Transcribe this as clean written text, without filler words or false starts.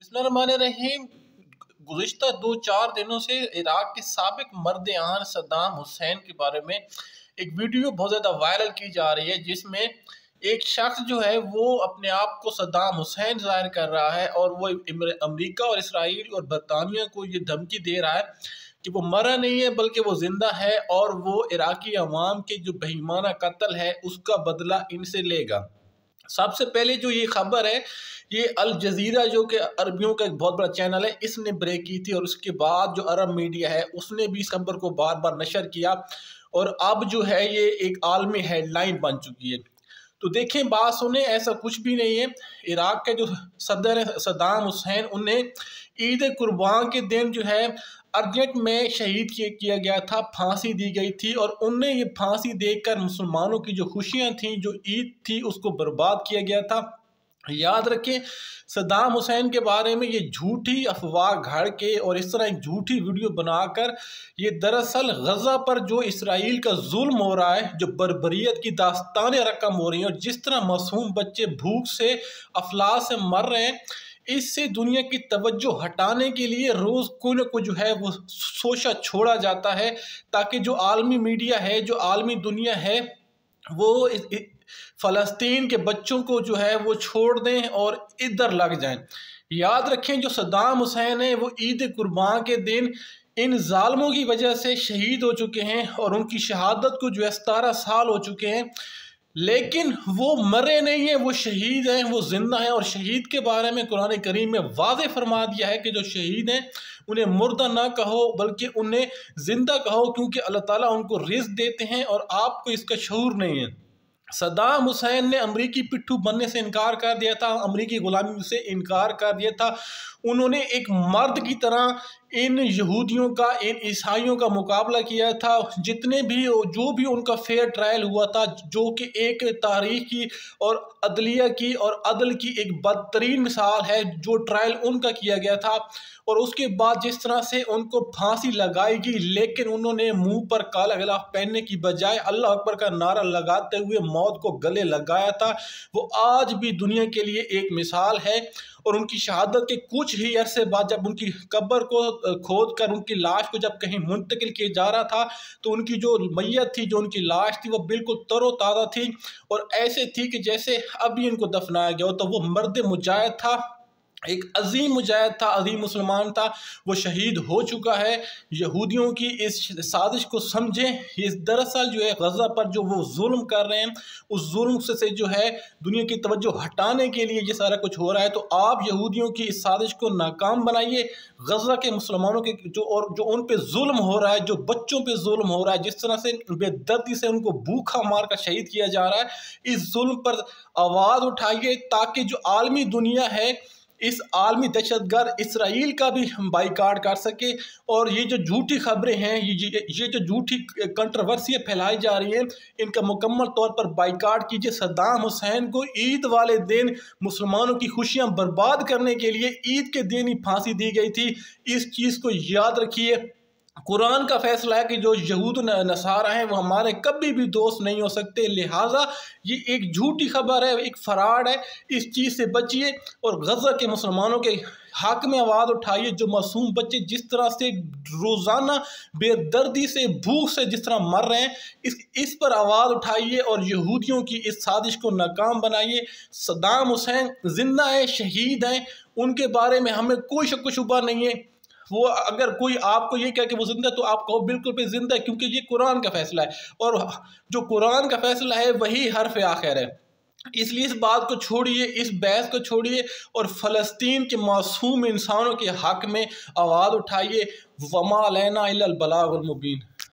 बिस्मिल्लाहिर्रहमानिर्रहीम। गुज़िश्ता 2-4 दिनों से इराक के साबिक मर्द आन सद्दाम हुसैन के बारे में एक वीडियो बहुत ज़्यादा वायरल की जा रही है, जिसमें एक शख्स जो है वो अपने आप को सद्दाम हुसैन ज़ाहिर कर रहा है और वो अमेरिका और इसराइल और बरतानिया को ये धमकी दे रहा है कि वो मरा नहीं है बल्कि वो ज़िंदा है और वो इराकी अवाम के जो बेईमाना कत्ल है उसका बदला इनसे लेगा। सबसे पहले जो ये खबर है, ये अल जज़ीरा जो कि अरबियों का एक बहुत बड़ा चैनल है, इसने ब्रेक की थी और उसके बाद जो अरब मीडिया है उसने भी इस खबर को बार बार नशर किया और अब जो है ये एक आलमी हेडलाइन बन चुकी है। तो देखें, बात सुने, ऐसा कुछ भी नहीं है। इराक के जो सदर है सद्दाम हुसैन, उन्हें ईद कुर्बान के दिन जो है अर्जेंट में शहीद किया गया था, फांसी दी गई थी और उन्हें ये फांसी देकर मुसलमानों की जो खुशियां थीं, जो ईद थी, उसको बर्बाद किया गया था। याद रखें, सद्दाम हुसैन के बारे में ये झूठी अफवाह गढ़ के और इस तरह एक झूठी वीडियो बनाकर ये दरअसल गज़ा पर जो इसराइल का जुल्म हो रहा है, जो बर्बरियत की दास्तानें रकम हो रही हैं और जिस तरह मासूम बच्चे भूख से अफलास से मर रहे हैं, इससे दुनिया की तवज्जो हटाने के लिए रोज़ कोई ना कोई जो है वो सोचा छोड़ा जाता है, ताकि जो आलमी मीडिया है, जो आलमी दुनिया है, वो फ़लस्तीन के बच्चों को जो है वो छोड़ दें और इधर लग जाएं। याद रखें, जो सद्दाम हुसैन है वो ईद कुर्बान के दिन इन जालिमों की वजह से शहीद हो चुके हैं और उनकी शहादत को जो है 17 साल हो चुके हैं, लेकिन वो मरे नहीं हैं, वो शहीद हैं, वो जिंदा हैं। और शहीद के बारे में कुरान करीम में वाज़े फरमा दिया है कि जो शहीद हैं उन्हें मुर्दा ना कहो बल्कि उन्हें जिंदा कहो, क्योंकि अल्लाह ताला उनको रिज़्क़ देते हैं और आपको इसका शऊर नहीं है। सद्दाम हुसैन ने अमरीकी पिट्ठू बनने से इनकार कर दिया था, अमरीकी गुलामी से इनकार कर दिया था। उन्होंने एक मर्द की तरह इन यहूदियों का, इन ईसाइयों का मुकाबला किया था। जितने भी जो भी उनका फेयर ट्रायल हुआ था, जो कि एक तारीख की और अदलिया की और अदल की एक बदतरीन मिसाल है, जो ट्रायल उनका किया गया था, और उसके बाद जिस तरह से उनको फांसी लगाई गई, लेकिन उन्होंने मुंह पर काला गिलाफ पहनने की बजाय अल्लाह अकबर का नारा लगाते हुए मौत को गले लगाया था। वो आज भी दुनिया के लिए एक मिसाल है। और उनकी शहादत के कुछ ही अरसे बाद जब उनकी कब्र को खोद कर उनकी लाश को जब कहीं मुंतकिल किया जा रहा था, तो उनकी जो मैयत थी, जो उनकी लाश थी, वो बिल्कुल तरोताज़ा थी और ऐसे थी कि जैसे अभी इनको दफनाया गया हो। तो वो मर्द मुजाहिद था, एक अजीम मुजाहिद था, अजीम मुसलमान था, वो शहीद हो चुका है। यहूदियों की इस साजिश को समझें। ये दरअसल जो है गज़ा पर जो वो जुल्म कर रहे हैं, उस जुल्म से जो है दुनिया की तवज्जो हटाने के लिए ये सारा कुछ हो रहा है। तो आप यहूदियों की इस साजिश को नाकाम बनाइए। गज़ा के मुसलमानों के जो उन पे जुल्म हो रहा है, जो बच्चों पे जुल्म हो रहा है, जिस तरह से बेदर्दी से उनको भूखा मार कर शहीद किया जा रहा है, इस जुल्म पर आवाज़ उठाइए ताकि जो आलमी दुनिया है, इस आलमी दहशतगर्द इसराइल का भी हम बाइकाट कर सके। और ये जो झूठी खबरें हैं, ये जो झूठी कंट्रोवर्सियाँ फैलाई जा रही हैं, इनका मुकम्मल तौर पर बाइकाट कीजिए। सद्दाम हुसैन को ईद वाले दिन मुसलमानों की खुशियां बर्बाद करने के लिए ईद के दिन ही फांसी दी गई थी। इस चीज़ को याद रखिए। कुरान का फैसला है कि जो यहूद नसारा हैं वो हमारे कभी भी दोस्त नहीं हो सकते, लिहाजा ये एक झूठी खबर है, एक फराड है। इस चीज़ से बचिए और गज़ा के मुसलमानों के हक में आवाज़ उठाइए। जो मासूम बच्चे जिस तरह से रोज़ाना बेदर्दी से, भूख से जिस तरह मर रहे हैं, इस पर आवाज़ उठाइए और यहूदियों की इस साजिश को नाकाम बनाइए। सद्दाम हुसैन जिंदा है, शहीद हैं, उनके बारे में हमें कोई शक शुबा नहीं है। वो अगर कोई आपको ये कहे कि वो जिंदा, तो आप कहो बिल्कुल भी जिंदा है, क्योंकि ये कुरान का फैसला है और जो कुरान का फैसला है वही हर्फ आखिर है। इसलिए इस बात को छोड़िए, इस बहस को छोड़िए और फ़लस्तीन के मासूम इंसानों के हक में आवाज़ उठाइए। वमा अलैना इल्लल बलागुल मुबीन।